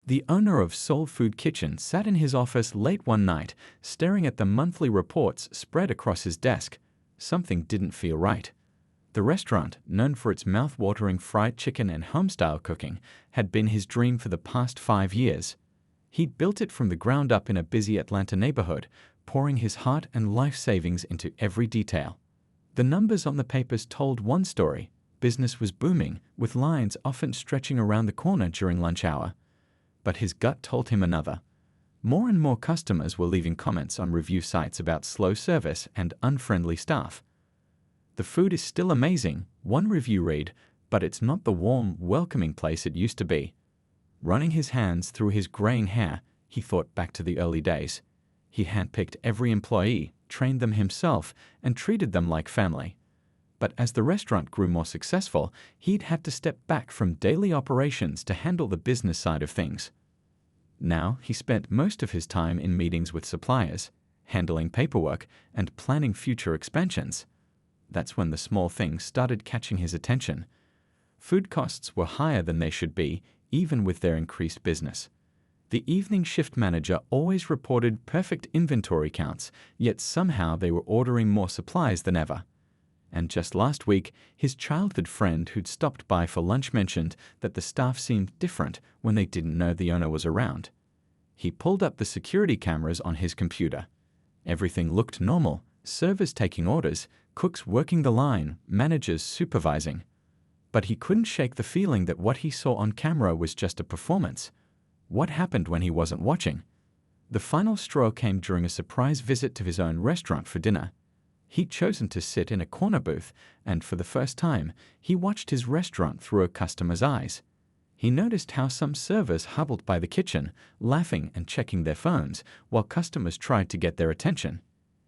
The owner of Soul Food Kitchen sat in his office late one night, staring at the monthly reports spread across his desk. Something didn't feel right. The restaurant, known for its mouth-watering fried chicken and home-style cooking, had been his dream for the past 5 years. He'd built it from the ground up in a busy Atlanta neighborhood, pouring his heart and life savings into every detail. The numbers on the papers told one story. Business was booming, with lines often stretching around the corner during lunch hour. But his gut told him another. More and more customers were leaving comments on review sites about slow service and unfriendly staff. "The food is still amazing," one review read, "but it's not the warm, welcoming place it used to be." Running his hands through his graying hair, he thought back to the early days. He handpicked every employee, trained them himself, and treated them like family. But as the restaurant grew more successful, he'd had to step back from daily operations to handle the business side of things. Now he spent most of his time in meetings with suppliers, handling paperwork, and planning future expansions. That's when the small things started catching his attention. Food costs were higher than they should be, even with their increased business. The evening shift manager always reported perfect inventory counts, yet somehow they were ordering more supplies than ever. And just last week, his childhood friend who'd stopped by for lunch mentioned that the staff seemed different when they didn't know the owner was around. He pulled up the security cameras on his computer. Everything looked normal: servers taking orders, cooks working the line, managers supervising. But he couldn't shake the feeling that what he saw on camera was just a performance. What happened when he wasn't watching? The final straw came during a surprise visit to his own restaurant for dinner. He'd chosen to sit in a corner booth, and for the first time, he watched his restaurant through a customer's eyes. He noticed how some servers huddled by the kitchen, laughing and checking their phones, while customers tried to get their attention.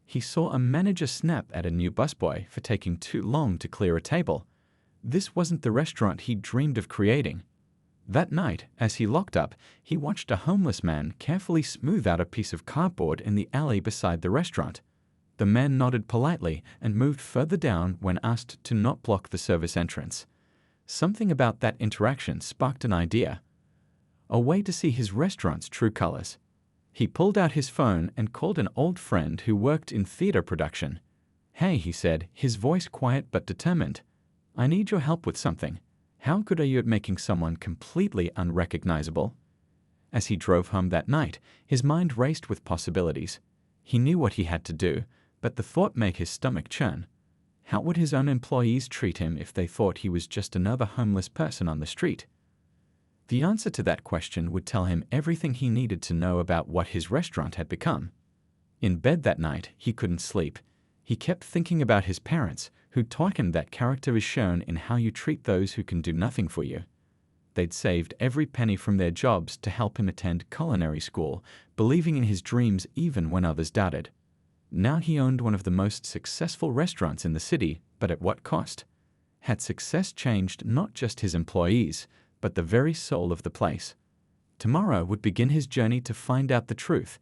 He saw a manager snap at a new busboy for taking too long to clear a table. This wasn't the restaurant he'd dreamed of creating. That night, as he locked up, he watched a homeless man carefully smooth out a piece of cardboard in the alley beside the restaurant. The man nodded politely and moved further down when asked to not block the service entrance. Something about that interaction sparked an idea. A way to see his restaurant's true colors. He pulled out his phone and called an old friend who worked in theater production. "Hey," he said, his voice quiet but determined. "I need your help with something. How good are you at making someone completely unrecognizable?" As he drove home that night, his mind raced with possibilities. He knew what he had to do, but the thought made his stomach churn. How would his own employees treat him if they thought he was just another homeless person on the street? The answer to that question would tell him everything he needed to know about what his restaurant had become. In bed that night, he couldn't sleep. He kept thinking about his parents, who taught him that character is shown in how you treat those who can do nothing for you. They'd saved every penny from their jobs to help him attend culinary school, believing in his dreams even when others doubted. Now he owned one of the most successful restaurants in the city, but at what cost? Had success changed not just his employees, but the very soul of the place? Tomorrow would begin his journey to find out the truth.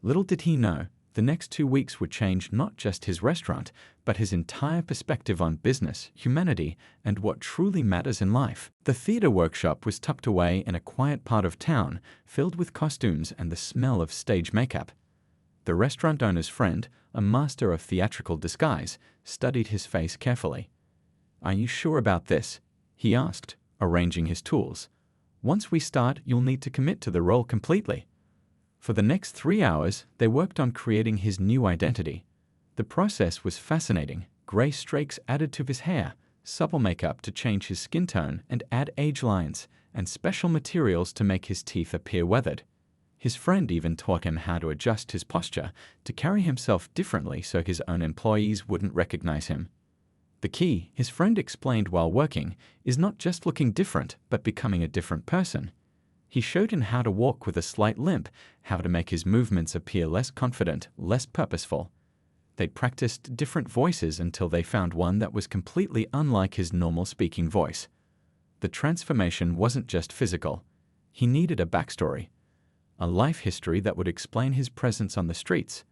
Little did he know, the next 2 weeks would change not just his restaurant, but his entire perspective on business, humanity, and what truly matters in life. The theater workshop was tucked away in a quiet part of town, filled with costumes and the smell of stage makeup. The restaurant owner's friend, a master of theatrical disguise, studied his face carefully. "Are you sure about this?" he asked, arranging his tools. "Once we start, you'll need to commit to the role completely." For the next 3 hours, they worked on creating his new identity. The process was fascinating. Gray streaks added to his hair, supple makeup to change his skin tone and add age lines, and special materials to make his teeth appear weathered. His friend even taught him how to adjust his posture, to carry himself differently so his own employees wouldn't recognize him. The key, his friend explained while working, is not just looking different, but becoming a different person. He showed him how to walk with a slight limp, how to make his movements appear less confident, less purposeful. They'd practiced different voices until they found one that was completely unlike his normal speaking voice. The transformation wasn't just physical. He needed a backstory. A life history that would explain his presence on the streets.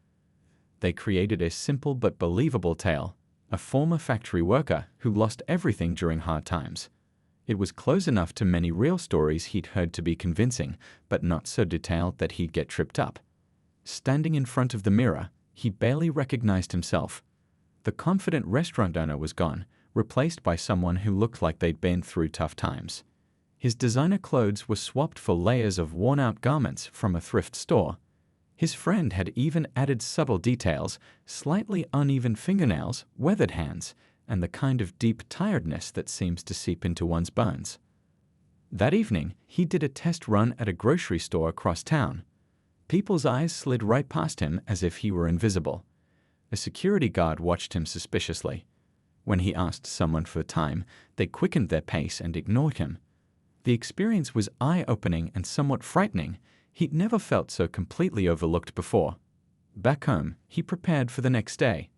They created a simple but believable tale, a former factory worker who lost everything during hard times. It was close enough to many real stories he'd heard to be convincing, but not so detailed that he'd get tripped up. Standing in front of the mirror, he barely recognized himself. The confident restaurant owner was gone, replaced by someone who looked like they'd been through tough times. His designer clothes were swapped for layers of worn-out garments from a thrift store. His friend had even added subtle details, slightly uneven fingernails, weathered hands, and the kind of deep tiredness that seems to seep into one's bones. That evening, he did a test run at a grocery store across town. People's eyes slid right past him as if he were invisible. A security guard watched him suspiciously. When he asked someone for time, they quickened their pace and ignored him. The experience was eye-opening and somewhat frightening. He'd never felt so completely overlooked before. Back home, he prepared for the next day.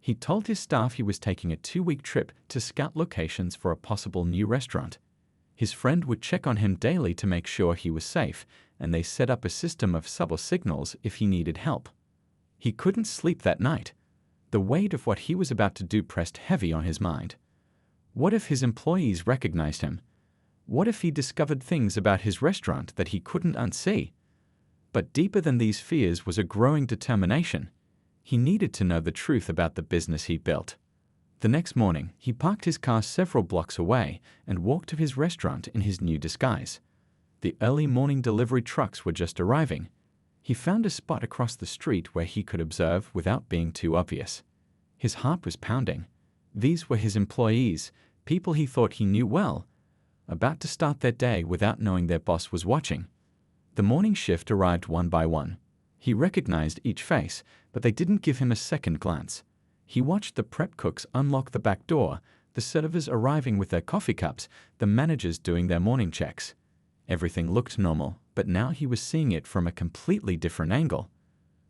He told his staff he was taking a 2-week trip to scout locations for a possible new restaurant. His friend would check on him daily to make sure he was safe, and they set up a system of subtle signals if he needed help. He couldn't sleep that night. The weight of what he was about to do pressed heavy on his mind. What if his employees recognized him? What if he discovered things about his restaurant that he couldn't unsee? But deeper than these fears was a growing determination. He needed to know the truth about the business he built. The next morning, he parked his car several blocks away and walked to his restaurant in his new disguise. The early morning delivery trucks were just arriving. He found a spot across the street where he could observe without being too obvious. His heart was pounding. These were his employees, people he thought he knew well, about to start their day without knowing their boss was watching. The morning shift arrived one by one. He recognized each face, but they didn't give him a second glance. He watched the prep cooks unlock the back door, the servers arriving with their coffee cups, the managers doing their morning checks. Everything looked normal, but now he was seeing it from a completely different angle.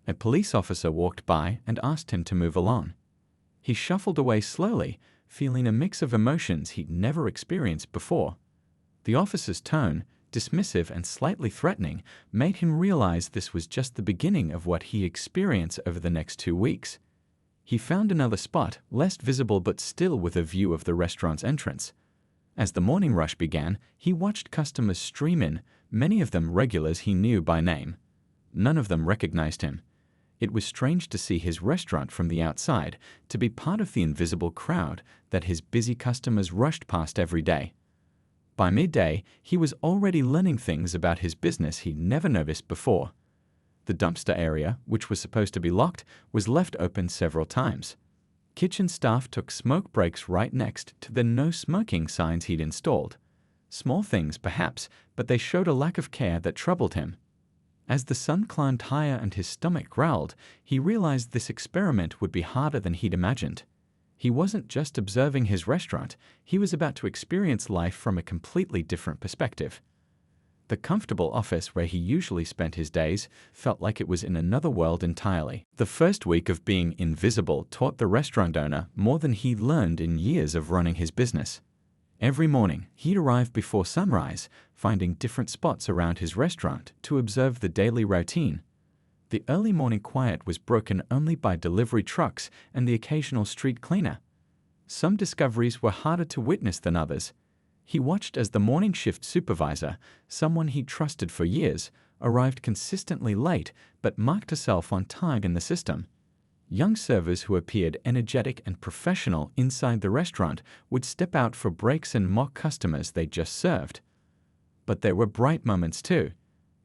A police officer walked by and asked him to move along. He shuffled away slowly, feeling a mix of emotions he'd never experienced before. The officer's tone, dismissive and slightly threatening, made him realize this was just the beginning of what he experienced over the next 2 weeks. He found another spot, less visible but still with a view of the restaurant's entrance. As the morning rush began, he watched customers stream in, many of them regulars he knew by name. None of them recognized him. It was strange to see his restaurant from the outside, to be part of the invisible crowd that his busy customers rushed past every day. By midday, he was already learning things about his business he'd never noticed before. The dumpster area, which was supposed to be locked, was left open several times. Kitchen staff took smoke breaks right next to the no smoking signs he'd installed. Small things, perhaps, but they showed a lack of care that troubled him. As the sun climbed higher and his stomach growled, he realized this experiment would be harder than he'd imagined. He wasn't just observing his restaurant, he was about to experience life from a completely different perspective. The comfortable office where he usually spent his days felt like it was in another world entirely. The first week of being invisible taught the restaurant owner more than he'd learned in years of running his business. Every morning, he'd arrive before sunrise, finding different spots around his restaurant to observe the daily routine. The early morning quiet was broken only by delivery trucks and the occasional street cleaner. Some discoveries were harder to witness than others. He watched as the morning shift supervisor, someone he trusted for years, arrived consistently late but marked herself on time in the system. Young servers who appeared energetic and professional inside the restaurant would step out for breaks and mock customers they just served. But there were bright moments too.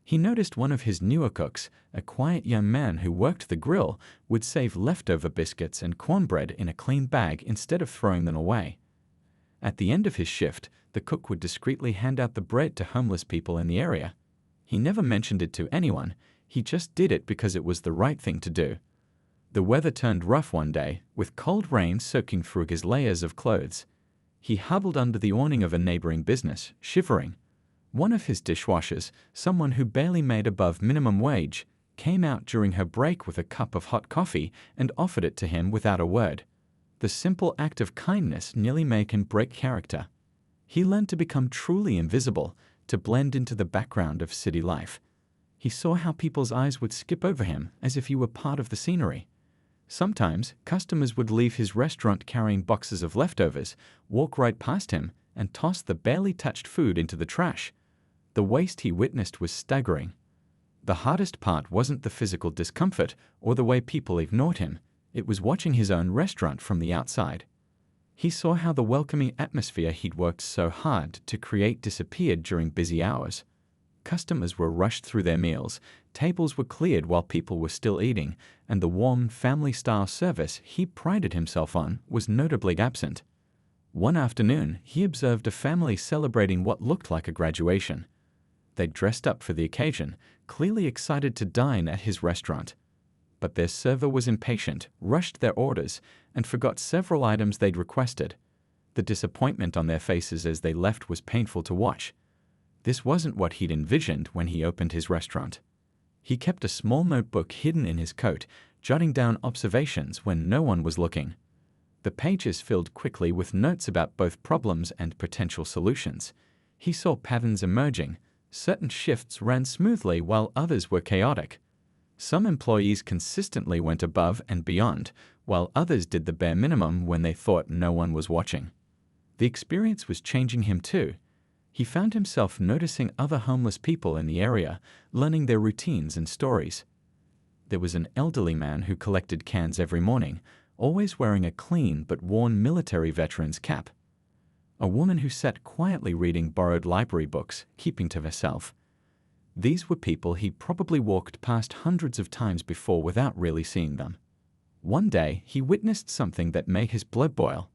He noticed one of his newer cooks, a quiet young man who worked the grill, would save leftover biscuits and cornbread in a clean bag instead of throwing them away. At the end of his shift, the cook would discreetly hand out the bread to homeless people in the area. He never mentioned it to anyone, he just did it because it was the right thing to do. The weather turned rough one day, with cold rain soaking through his layers of clothes. He huddled under the awning of a neighboring business, shivering. One of his dishwashers, someone who barely made above minimum wage, came out during her break with a cup of hot coffee and offered it to him without a word. The simple act of kindness nearly made him break character. He learned to become truly invisible, to blend into the background of city life. He saw how people's eyes would skip over him as if he were part of the scenery. Sometimes, customers would leave his restaurant carrying boxes of leftovers, walk right past him, and tossed the barely touched food into the trash. The waste he witnessed was staggering. The hardest part wasn't the physical discomfort or the way people ignored him. It was watching his own restaurant from the outside. He saw how the welcoming atmosphere he'd worked so hard to create disappeared during busy hours. Customers were rushed through their meals, tables were cleared while people were still eating, and the warm, family-style service he prided himself on was notably absent. One afternoon, he observed a family celebrating what looked like a graduation. They'd dressed up for the occasion, clearly excited to dine at his restaurant. But their server was impatient, rushed their orders, and forgot several items they'd requested. The disappointment on their faces as they left was painful to watch. This wasn't what he'd envisioned when he opened his restaurant. He kept a small notebook hidden in his coat, jotting down observations when no one was looking. The pages filled quickly with notes about both problems and potential solutions. He saw patterns emerging. Certain shifts ran smoothly while others were chaotic. Some employees consistently went above and beyond, while others did the bare minimum when they thought no one was watching. The experience was changing him too. He found himself noticing other homeless people in the area, learning their routines and stories. There was an elderly man who collected cans every morning, always wearing a clean but worn military veteran's cap. A woman who sat quietly reading borrowed library books, keeping to herself. These were people he probably walked past hundreds of times before without really seeing them. One day, he witnessed something that made his blood boil.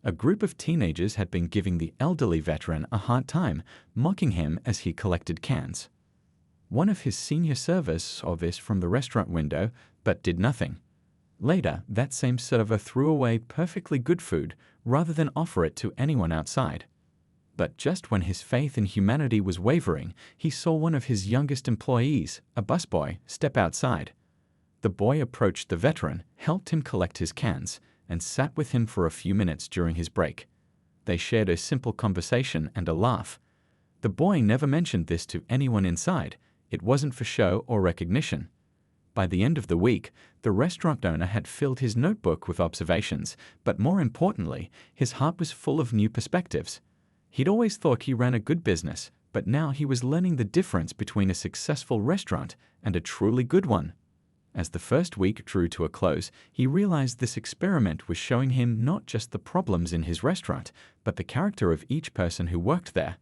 A group of teenagers had been giving the elderly veteran a hard time, mocking him as he collected cans. One of his senior servers saw this from the restaurant window, but did nothing. Later, that same server threw away perfectly good food rather than offer it to anyone outside. But just when his faith in humanity was wavering, he saw one of his youngest employees, a busboy, step outside. The boy approached the veteran, helped him collect his cans, and sat with him for a few minutes during his break. They shared a simple conversation and a laugh. The boy never mentioned this to anyone inside. It wasn't for show or recognition. By the end of the week, the restaurant owner had filled his notebook with observations, but more importantly, his heart was full of new perspectives. He'd always thought he ran a good business, but now he was learning the difference between a successful restaurant and a truly good one. As the first week drew to a close, he realized this experiment was showing him not just the problems in his restaurant, but the character of each person who worked there.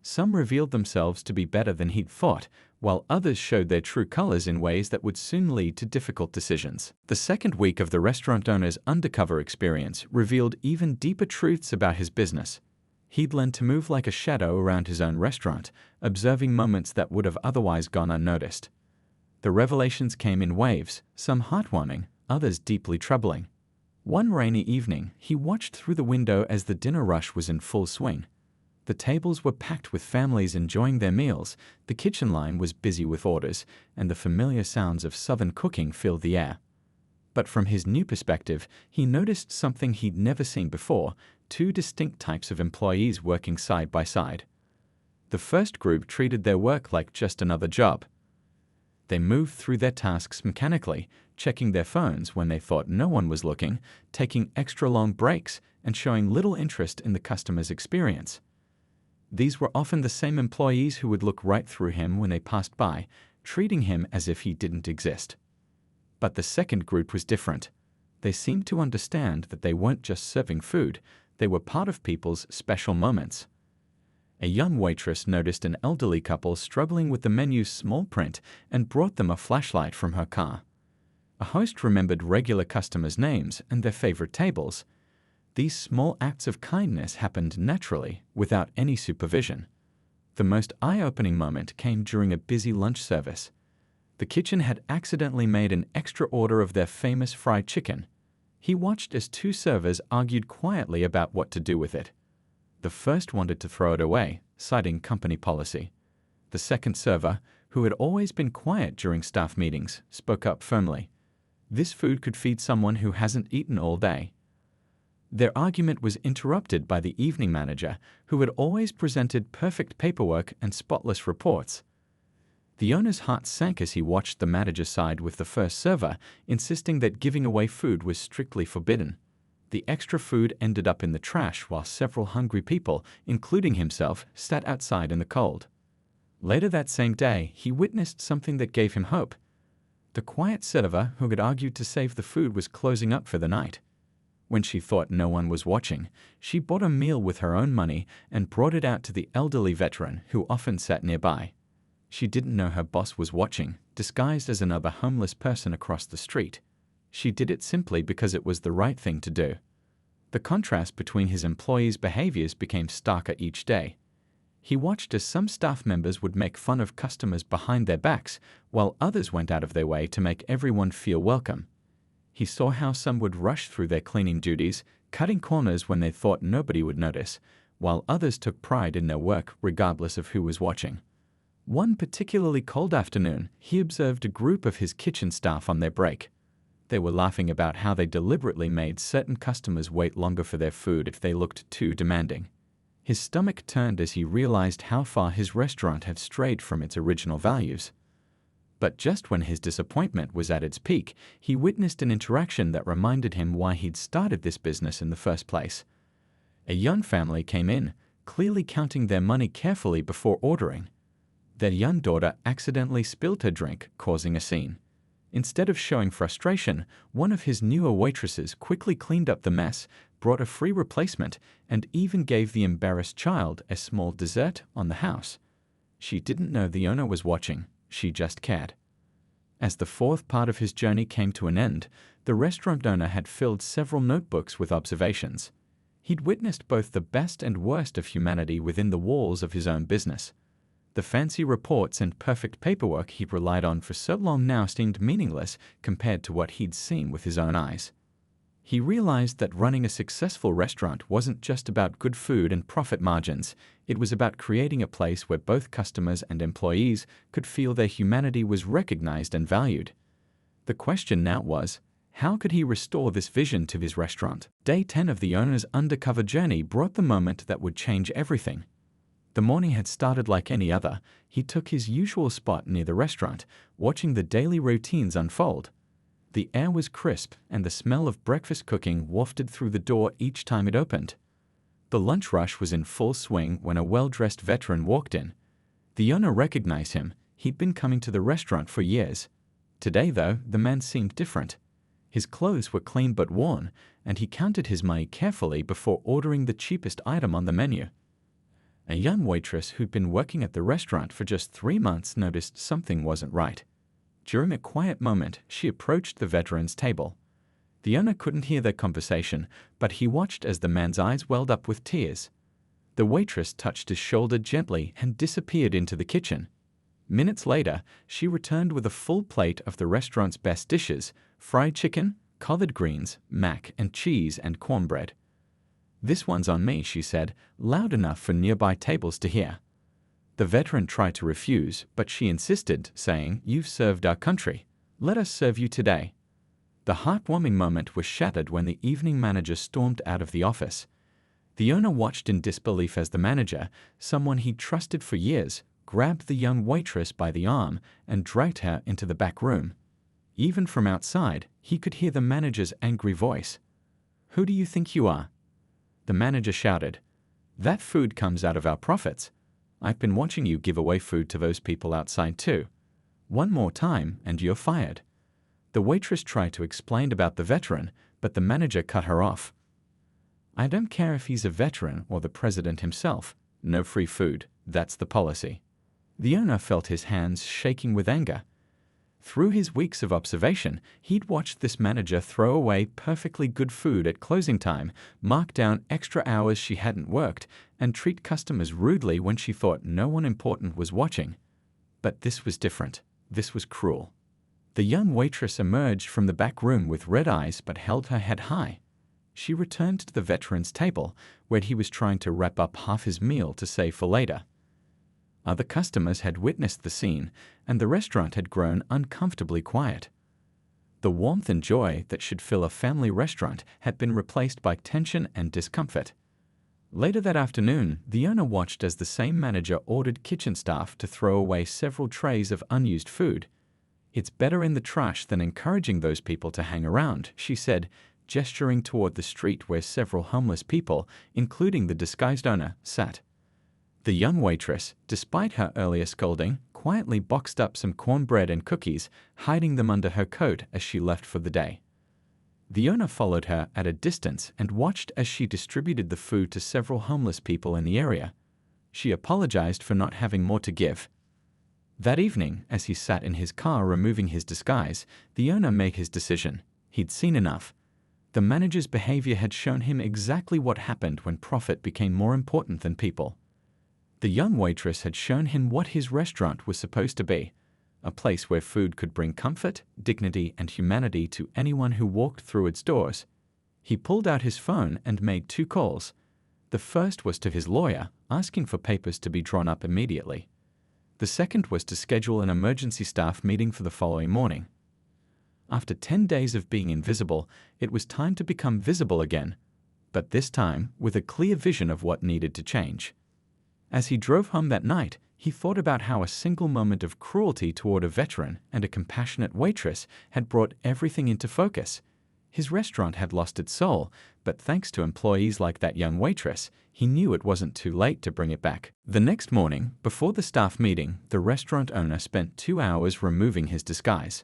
Some revealed themselves to be better than he'd thought, while others showed their true colors in ways that would soon lead to difficult decisions. The second week of the restaurant owner's undercover experience revealed even deeper truths about his business. He'd learned to move like a shadow around his own restaurant, observing moments that would have otherwise gone unnoticed. The revelations came in waves, some heartwarming, others deeply troubling. One rainy evening, he watched through the window as the dinner rush was in full swing. The tables were packed with families enjoying their meals, the kitchen line was busy with orders, and the familiar sounds of southern cooking filled the air. But from his new perspective, he noticed something he'd never seen before: two distinct types of employees working side by side. The first group treated their work like just another job. They moved through their tasks mechanically, checking their phones when they thought no one was looking, taking extra long breaks, and showing little interest in the customer's experience. These were often the same employees who would look right through him when they passed by, treating him as if he didn't exist. But the second group was different. They seemed to understand that they weren't just serving food, they were part of people's special moments. A young waitress noticed an elderly couple struggling with the menu's small print and brought them a flashlight from her car. A host remembered regular customers' names and their favorite tables. These small acts of kindness happened naturally, without any supervision. The most eye-opening moment came during a busy lunch service. The kitchen had accidentally made an extra order of their famous fried chicken. He watched as two servers argued quietly about what to do with it. The first wanted to throw it away, citing company policy. The second server, who had always been quiet during staff meetings, spoke up firmly. This food could feed someone who hasn't eaten all day. Their argument was interrupted by the evening manager, who had always presented perfect paperwork and spotless reports. The owner's heart sank as he watched the manager side with the first server, insisting that giving away food was strictly forbidden. The extra food ended up in the trash while several hungry people, including himself, sat outside in the cold. Later that same day, he witnessed something that gave him hope. The quiet server who had argued to save the food was closing up for the night. When she thought no one was watching, she bought a meal with her own money and brought it out to the elderly veteran who often sat nearby. She didn't know her boss was watching, disguised as another homeless person across the street. She did it simply because it was the right thing to do. The contrast between his employees' behaviors became starker each day. He watched as some staff members would make fun of customers behind their backs, while others went out of their way to make everyone feel welcome. He saw how some would rush through their cleaning duties, cutting corners when they thought nobody would notice, while others took pride in their work regardless of who was watching. One particularly cold afternoon, he observed a group of his kitchen staff on their break. They were laughing about how they deliberately made certain customers wait longer for their food if they looked too demanding. His stomach turned as he realized how far his restaurant had strayed from its original values. But just when his disappointment was at its peak, he witnessed an interaction that reminded him why he'd started this business in the first place. A young family came in, clearly counting their money carefully before ordering. Their young daughter accidentally spilled her drink, causing a scene. Instead of showing frustration, one of his newer waitresses quickly cleaned up the mess, brought a free replacement, and even gave the embarrassed child a small dessert on the house. She didn't know the owner was watching, she just cared. As the fourth part of his journey came to an end, the restaurant owner had filled several notebooks with observations. He'd witnessed both the best and worst of humanity within the walls of his own business. The fancy reports and perfect paperwork he'd relied on for so long now seemed meaningless compared to what he'd seen with his own eyes. He realized that running a successful restaurant wasn't just about good food and profit margins. It was about creating a place where both customers and employees could feel their humanity was recognized and valued. The question now was, how could he restore this vision to his restaurant? Day 10 of the owner's undercover journey brought the moment that would change everything. The morning had started like any other. He took his usual spot near the restaurant, watching the daily routines unfold. The air was crisp, and the smell of breakfast cooking wafted through the door each time it opened. The lunch rush was in full swing when a well-dressed veteran walked in. The owner recognized him. He'd been coming to the restaurant for years. Today, though, the man seemed different. His clothes were clean but worn, and he counted his money carefully before ordering the cheapest item on the menu. A young waitress who'd been working at the restaurant for just 3 months noticed something wasn't right. During a quiet moment, she approached the veteran's table. The owner couldn't hear their conversation, but he watched as the man's eyes welled up with tears. The waitress touched his shoulder gently and disappeared into the kitchen. Minutes later, she returned with a full plate of the restaurant's best dishes: fried chicken, collard greens, mac and cheese, and cornbread. "This one's on me," she said, loud enough for nearby tables to hear. The veteran tried to refuse, but she insisted, saying, "You've served our country. Let us serve you today." The heartwarming moment was shattered when the evening manager stormed out of the office. The owner watched in disbelief as the manager, someone he'd trusted for years, grabbed the young waitress by the arm and dragged her into the back room. Even from outside, he could hear the manager's angry voice. "Who do you think you are?" The manager shouted, "That food comes out of our profits. I've been watching you give away food to those people outside too. One more time and you're fired." The waitress tried to explain about the veteran, but the manager cut her off. "I don't care if he's a veteran or the president himself. No free food. That's the policy." The owner felt his hands shaking with anger. Through his weeks of observation, he'd watched this manager throw away perfectly good food at closing time, mark down extra hours she hadn't worked, and treat customers rudely when she thought no one important was watching. But this was different. This was cruel. The young waitress emerged from the back room with red eyes but held her head high. She returned to the veteran's table, where he was trying to wrap up half his meal to save for later. Other customers had witnessed the scene, and the restaurant had grown uncomfortably quiet. The warmth and joy that should fill a family restaurant had been replaced by tension and discomfort. Later that afternoon, the owner watched as the same manager ordered kitchen staff to throw away several trays of unused food. "It's better in the trash than encouraging those people to hang around," she said, gesturing toward the street where several homeless people, including the disguised owner, sat. The young waitress, despite her earlier scolding, quietly boxed up some cornbread and cookies, hiding them under her coat as she left for the day. The owner followed her at a distance and watched as she distributed the food to several homeless people in the area. She apologized for not having more to give. That evening, as he sat in his car removing his disguise, the owner made his decision. He'd seen enough. The manager's behavior had shown him exactly what happened when profit became more important than people. The young waitress had shown him what his restaurant was supposed to be, a place where food could bring comfort, dignity, and humanity to anyone who walked through its doors. He pulled out his phone and made 2 calls. The first was to his lawyer, asking for papers to be drawn up immediately. The second was to schedule an emergency staff meeting for the following morning. After 10 days of being invisible, it was time to become visible again, but this time with a clear vision of what needed to change. As he drove home that night, he thought about how a single moment of cruelty toward a veteran and a compassionate waitress had brought everything into focus. His restaurant had lost its soul, but thanks to employees like that young waitress, he knew it wasn't too late to bring it back. The next morning, before the staff meeting, the restaurant owner spent 2 hours removing his disguise.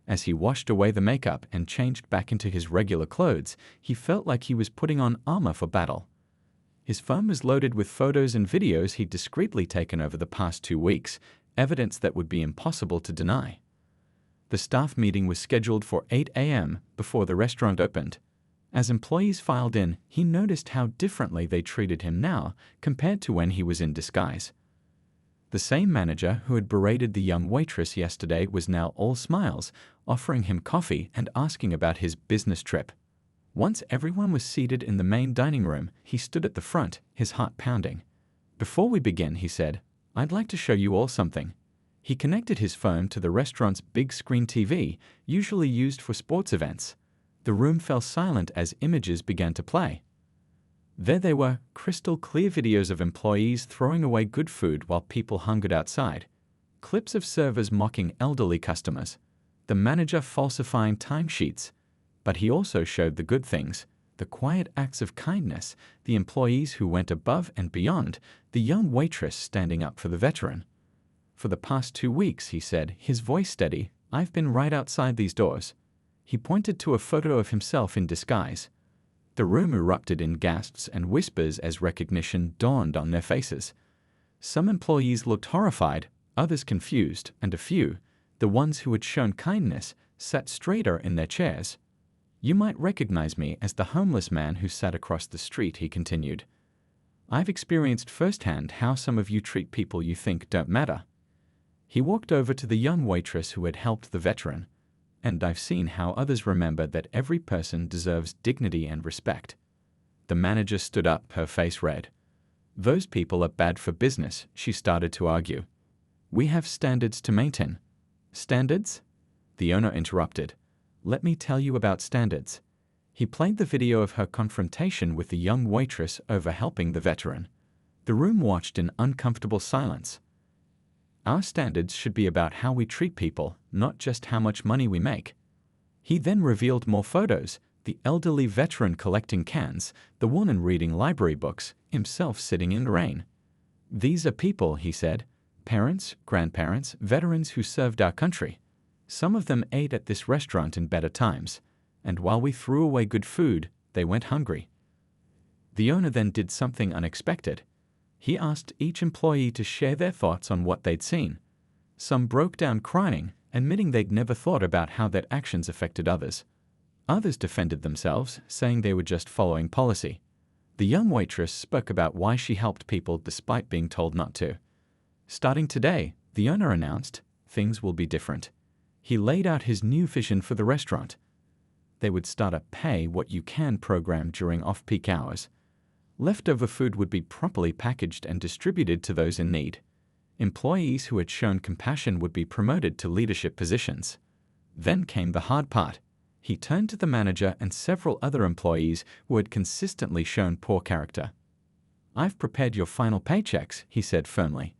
As he washed away the makeup and changed back into his regular clothes, he felt like he was putting on armor for battle. His phone was loaded with photos and videos he'd discreetly taken over the past 2 weeks, evidence that would be impossible to deny. The staff meeting was scheduled for 8 a.m. before the restaurant opened. As employees filed in, he noticed how differently they treated him now compared to when he was in disguise. The same manager who had berated the young waitress yesterday was now all smiles, offering him coffee and asking about his business trip. Once everyone was seated in the main dining room, he stood at the front, his heart pounding. "Before we begin," he said, "I'd like to show you all something." He connected his phone to the restaurant's big screen TV, usually used for sports events. The room fell silent as images began to play. There they were, crystal clear videos of employees throwing away good food while people hungered outside. Clips of servers mocking elderly customers. The manager falsifying timesheets. But he also showed the good things, the quiet acts of kindness, the employees who went above and beyond, the young waitress standing up for the veteran. "For the past 2 weeks," he said, his voice steady, "I've been right outside these doors." He pointed to a photo of himself in disguise. The room erupted in gasps and whispers as recognition dawned on their faces. Some employees looked horrified, others confused, and a few, the ones who had shown kindness, sat straighter in their chairs. "You might recognize me as the homeless man who sat across the street," he continued. "I've experienced firsthand how some of you treat people you think don't matter." He walked over to the young waitress who had helped the veteran. "And I've seen how others remember that every person deserves dignity and respect." The manager stood up, her face red. "Those people are bad for business," she started to argue. "We have standards to maintain." "Standards?" The owner interrupted. "Let me tell you about standards." He played the video of her confrontation with the young waitress over helping the veteran. The room watched in uncomfortable silence. "Our standards should be about how we treat people, not just how much money we make." He then revealed more photos, the elderly veteran collecting cans, the woman reading library books, himself sitting in the rain. "These are people," he said, "parents, grandparents, veterans who served our country. Some of them ate at this restaurant in better times, and while we threw away good food, they went hungry." The owner then did something unexpected. He asked each employee to share their thoughts on what they'd seen. Some broke down crying, admitting they'd never thought about how their actions affected others. Others defended themselves, saying they were just following policy. The young waitress spoke about why she helped people despite being told not to. "Starting today," the owner announced, "things will be different." He laid out his new vision for the restaurant. They would start a pay-what-you-can program during off-peak hours. Leftover food would be properly packaged and distributed to those in need. Employees who had shown compassion would be promoted to leadership positions. Then came the hard part. He turned to the manager and several other employees who had consistently shown poor character. "I've prepared your final paychecks," he said firmly.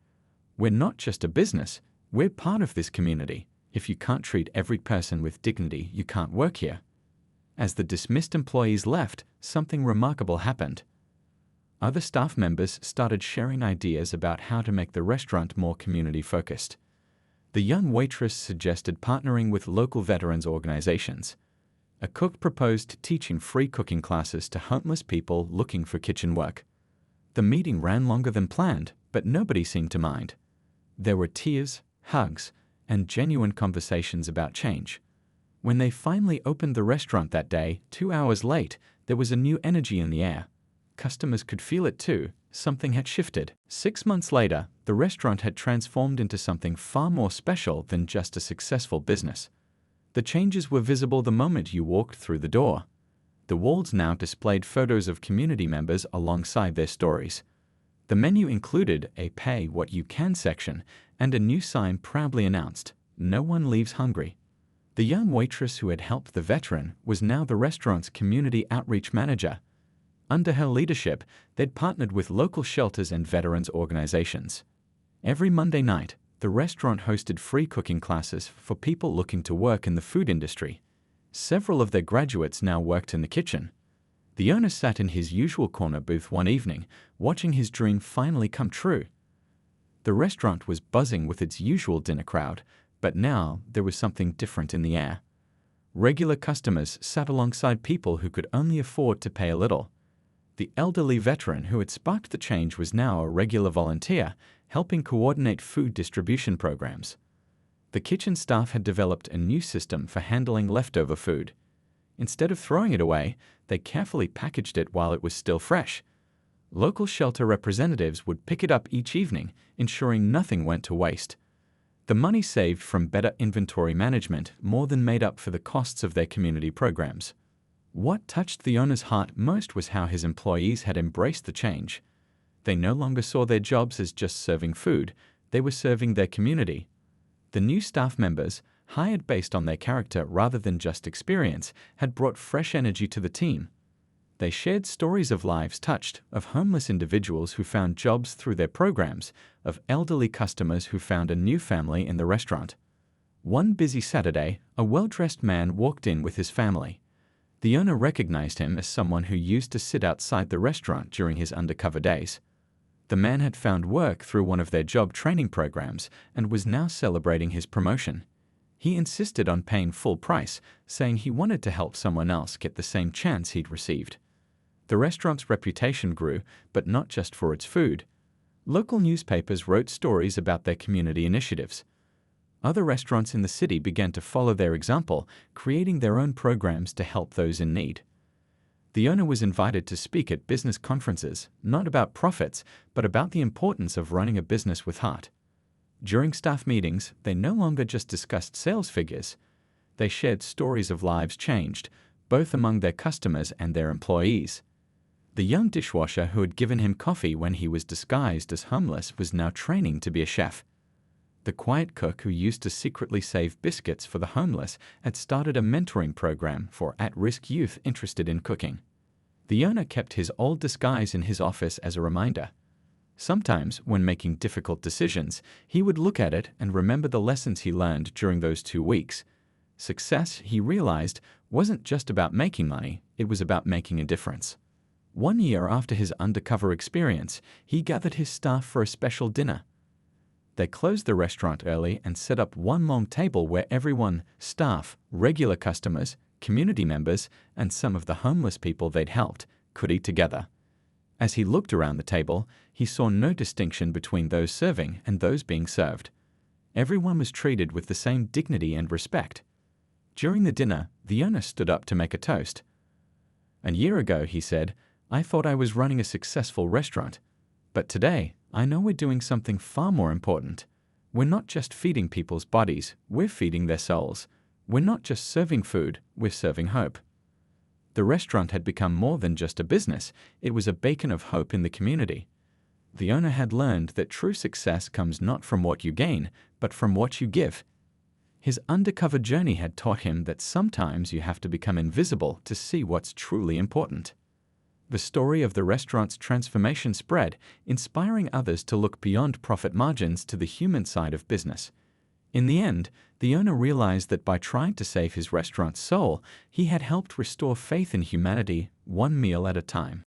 "We're not just a business, we're part of this community. If you can't treat every person with dignity, you can't work here." As the dismissed employees left, something remarkable happened. Other staff members started sharing ideas about how to make the restaurant more community-focused. The young waitress suggested partnering with local veterans organizations. A cook proposed teaching free cooking classes to homeless people looking for kitchen work. The meeting ran longer than planned, but nobody seemed to mind. There were tears, hugs, and genuine conversations about change. When they finally opened the restaurant that day, 2 hours late, there was a new energy in the air. Customers could feel it too. Something had shifted. 6 months later, the restaurant had transformed into something far more special than just a successful business. The changes were visible the moment you walked through the door. The walls now displayed photos of community members alongside their stories. The menu included a Pay What You Can section, and a new sign proudly announced, "No one leaves hungry." The young waitress who had helped the veteran was now the restaurant's community outreach manager. Under her leadership, they'd partnered with local shelters and veterans organizations. Every Monday night, the restaurant hosted free cooking classes for people looking to work in the food industry. Several of their graduates now worked in the kitchen. The owner sat in his usual corner booth one evening, watching his dream finally come true. The restaurant was buzzing with its usual dinner crowd, but now there was something different in the air. Regular customers sat alongside people who could only afford to pay a little. The elderly veteran who had sparked the change was now a regular volunteer, helping coordinate food distribution programs. The kitchen staff had developed a new system for handling leftover food. Instead of throwing it away, they carefully packaged it while it was still fresh. Local shelter representatives would pick it up each evening, ensuring nothing went to waste. The money saved from better inventory management more than made up for the costs of their community programs. What touched the owner's heart most was how his employees had embraced the change. They no longer saw their jobs as just serving food, they were serving their community. The new staff members, hired based on their character rather than just experience, had brought fresh energy to the team. They shared stories of lives touched, of homeless individuals who found jobs through their programs, of elderly customers who found a new family in the restaurant. One busy Saturday, a well-dressed man walked in with his family. The owner recognized him as someone who used to sit outside the restaurant during his undercover days. The man had found work through one of their job training programs and was now celebrating his promotion. He insisted on paying full price, saying he wanted to help someone else get the same chance he'd received. The restaurant's reputation grew, but not just for its food. Local newspapers wrote stories about their community initiatives. Other restaurants in the city began to follow their example, creating their own programs to help those in need. The owner was invited to speak at business conferences, not about profits, but about the importance of running a business with heart. During staff meetings, they no longer just discussed sales figures. They shared stories of lives changed, both among their customers and their employees. The young dishwasher who had given him coffee when he was disguised as homeless was now training to be a chef. The quiet cook who used to secretly save biscuits for the homeless had started a mentoring program for at-risk youth interested in cooking. The owner kept his old disguise in his office as a reminder. Sometimes, when making difficult decisions, he would look at it and remember the lessons he learned during those 2 weeks. Success, he realized, wasn't just about making money, it was about making a difference. 1 year after his undercover experience, he gathered his staff for a special dinner. They closed the restaurant early and set up one long table where everyone, staff, regular customers, community members, and some of the homeless people they'd helped, could eat together. As he looked around the table, he saw no distinction between those serving and those being served. Everyone was treated with the same dignity and respect. During the dinner, the owner stood up to make a toast. "A year ago," he said, "I thought I was running a successful restaurant. But today, I know we're doing something far more important. We're not just feeding people's bodies, we're feeding their souls. We're not just serving food, we're serving hope." The restaurant had become more than just a business, it was a beacon of hope in the community. The owner had learned that true success comes not from what you gain, but from what you give. His undercover journey had taught him that sometimes you have to become invisible to see what's truly important. The story of the restaurant's transformation spread, inspiring others to look beyond profit margins to the human side of business. In the end, the owner realized that by trying to save his restaurant's soul, he had helped restore faith in humanity, one meal at a time.